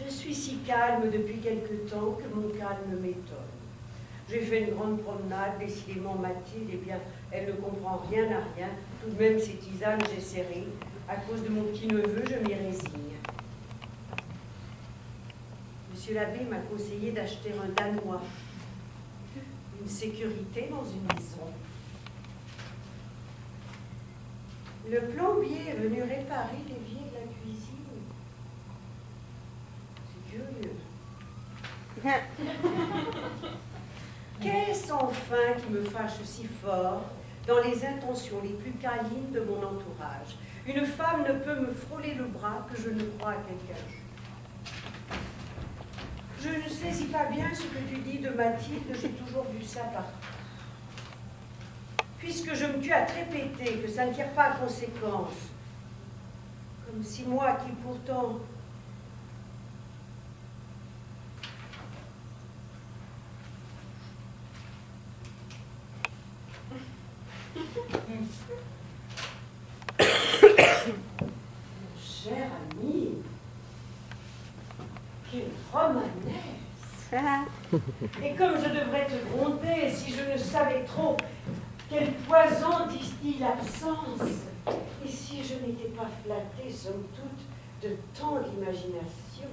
Je suis si calme depuis quelque temps que mon calme m'étonne. J'ai fait une grande promenade, décidément Mathilde, eh bien, elle ne comprend rien à rien. Tout de même, ces tisanes, j'ai serré. À cause de mon petit-neveu, je m'y résigne. Monsieur l'abbé m'a conseillé d'acheter un Danois. Une sécurité dans une maison. Le plombier est venu réparer l'évier de la cuisine. C'est curieux. Qu'est-ce enfin qui me fâche si fort dans les intentions les plus câlines de mon entourage? Une femme ne peut me frôler le bras que je ne crois à quelqu'un. Je ne saisis pas bien ce que tu dis de Mathilde, j'ai toujours vu ça partout. Puisque je me tue à te répéter que ça ne tire pas à conséquence, comme si moi qui pourtant... Mon cher ami, quelle romanesque! Et comme je devrais te gronder si je ne savais trop quel poison distille l'absence, et si je n'étais pas flattée, somme toute, de tant d'imagination.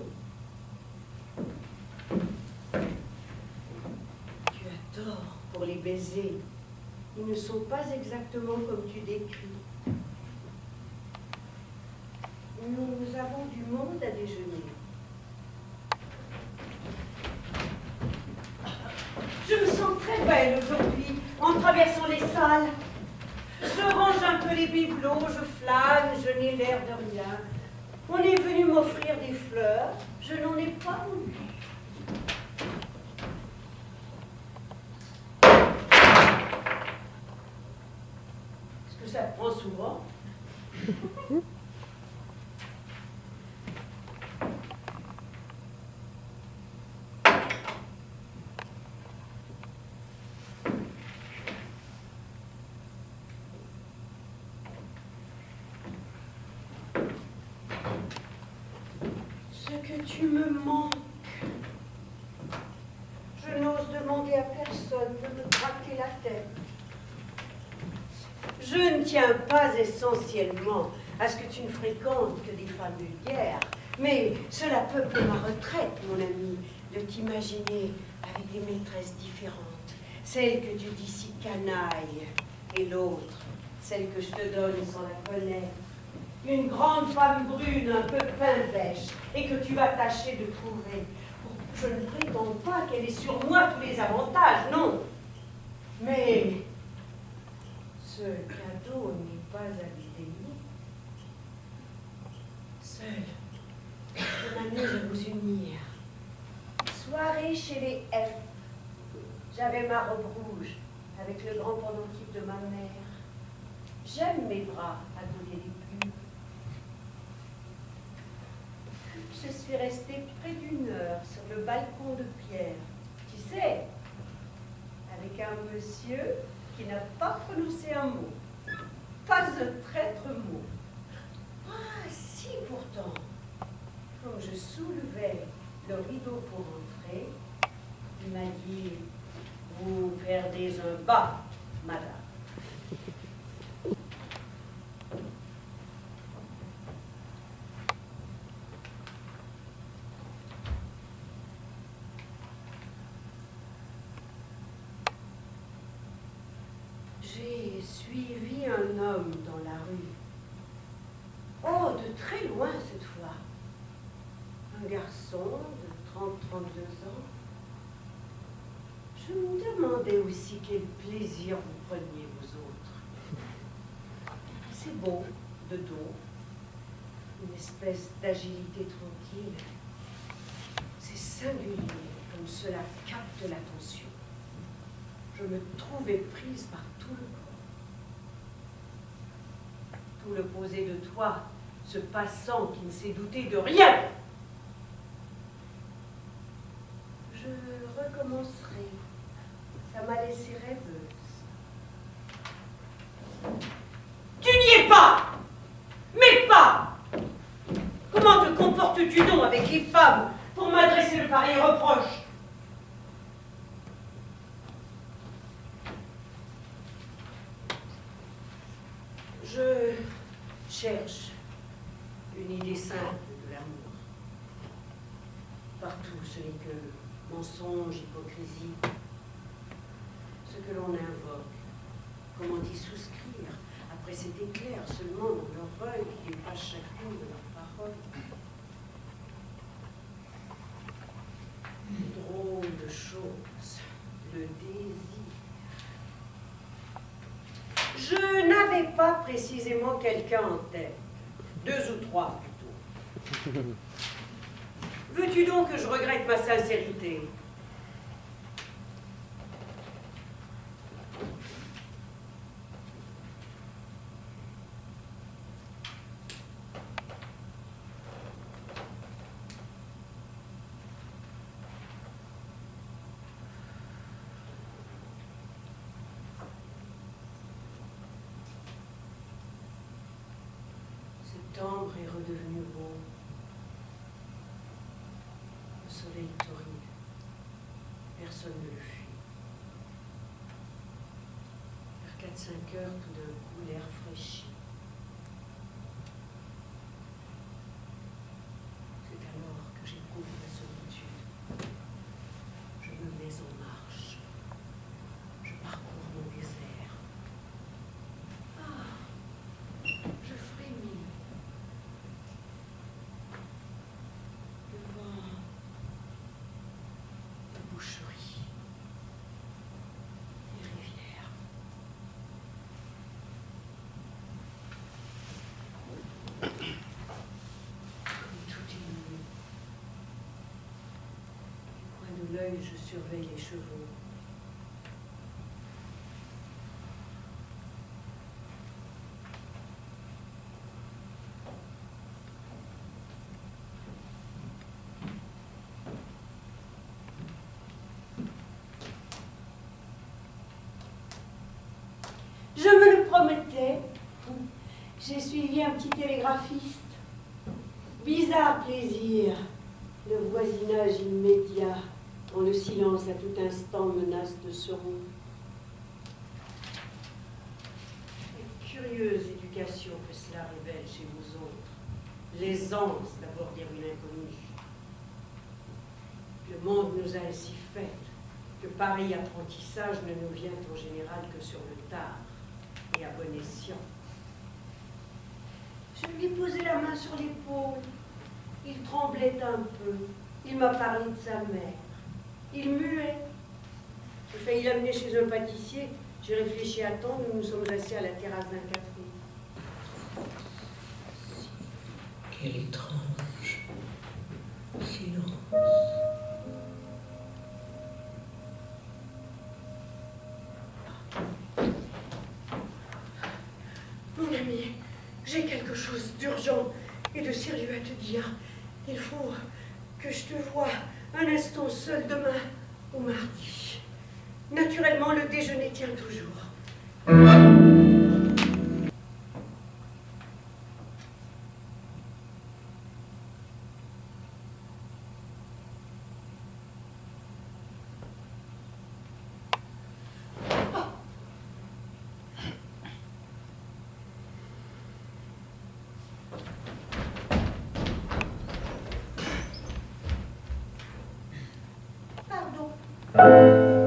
Tu as tort pour les baisers. Ils ne sont pas exactement comme tu décris. Nous avons du monde à déjeuner. Je me sens très belle aujourd'hui en traversant les salles. Je range un peu les bibelots, je flâne, je n'ai l'air de rien. On est venu m'offrir des fleurs, je n'en ai pas voulu. Est-ce que ça te prend souvent? Que tu me manques. Je n'ose demander à personne de me traquer la tête. Je ne tiens pas essentiellement à ce que tu ne fréquentes que des femmes vulgaires, mais cela peuple ma retraite, mon ami, de t'imaginer avec des maîtresses différentes. Celle que tu dis si canaille, et l'autre, celle que je te donne sans la connaître. Une grande femme brune, un peu pain-bêche, et que tu vas tâcher de trouver. Je ne prétends pas qu'elle ait sur moi tous les avantages, non. Mais ce cadeau n'est pas à dédaigner. Seul, je m'amuse à vous unir. Soirée chez les F. J'avais ma robe rouge, avec le grand pendentif de ma mère. J'aime mes bras à donner les plumes. Je suis restée près d'1 heure sur le balcon de pierre. Tu sais, avec un monsieur qui n'a pas prononcé un mot. Pas un traître mot. Ah, si pourtant, comme je soulevais le rideau pour entrer, il m'a dit « Vous perdez un bas, madame. » J'ai suivi un homme dans la rue. Oh, de très loin cette fois. Un garçon de 30-32 ans. Je me demandais aussi quel plaisir vous preniez vous autres. C'est beau, de dos, une espèce d'agilité tranquille. C'est singulier comme cela capte l'attention. Je me trouvais prise par tout le corps. Tout l'opposé de toi, ce passant qui ne s'est douté de rien. Je recommencerai. Ça m'a laissé rêveuse. Tu n'y es pas! Mais pas! Comment te comportes-tu donc avec les femmes pour m'adresser de pareils reproches. Je cherche une idée simple de l'amour. Partout, ce n'est que mensonge, hypocrisie. Ce que l'on invoque, comment y souscrire après cet éclair seulement dans leur œil qui dépasse chacune de leurs paroles. Drôle de chose, le désir. Je n'avais pas précisément quelqu'un en tête. 2 ou 3 plutôt. Veux-tu donc que je regrette ma sincérité? Septembre est redevenu beau. Le soleil torride. Personne ne le fuit. Vers 4-5 heures, tout d'un coup, l'air fraîchit. C'est alors que j'éprouve la solitude. Je me mets en marche. Je parcours mon désert. Ah, je frémis. Devant la boucherie, les rivières. Comme tout est nu. Du coin de l'œil, je surveille les chevaux. Je me le promettais. J'ai suivi un petit télégraphiste. Bizarre plaisir, le voisinage immédiat, dont le silence à tout instant menace de se rompre. Quelle curieuse éducation que cela révèle chez vous autres. L'aisance d'aborder une inconnue. Le monde nous a ainsi fait que pareil apprentissage ne nous vient en général que sur le tard et à bon escient. Je lui ai posé la main sur l'épaule. Il tremblait un peu. Il m'a parlé de sa mère. Il muait. J'ai failli l'amener chez un pâtissier. J'ai réfléchi à temps. Nous nous sommes assis à la terrasse d'un café. Quel étrange silence. Mon ami, j'ai quelque chose d'urgent et de sérieux à te dire. Il faut que je te voie un instant seul demain ou mardi. Naturellement, le déjeuner tient toujours. Pardon.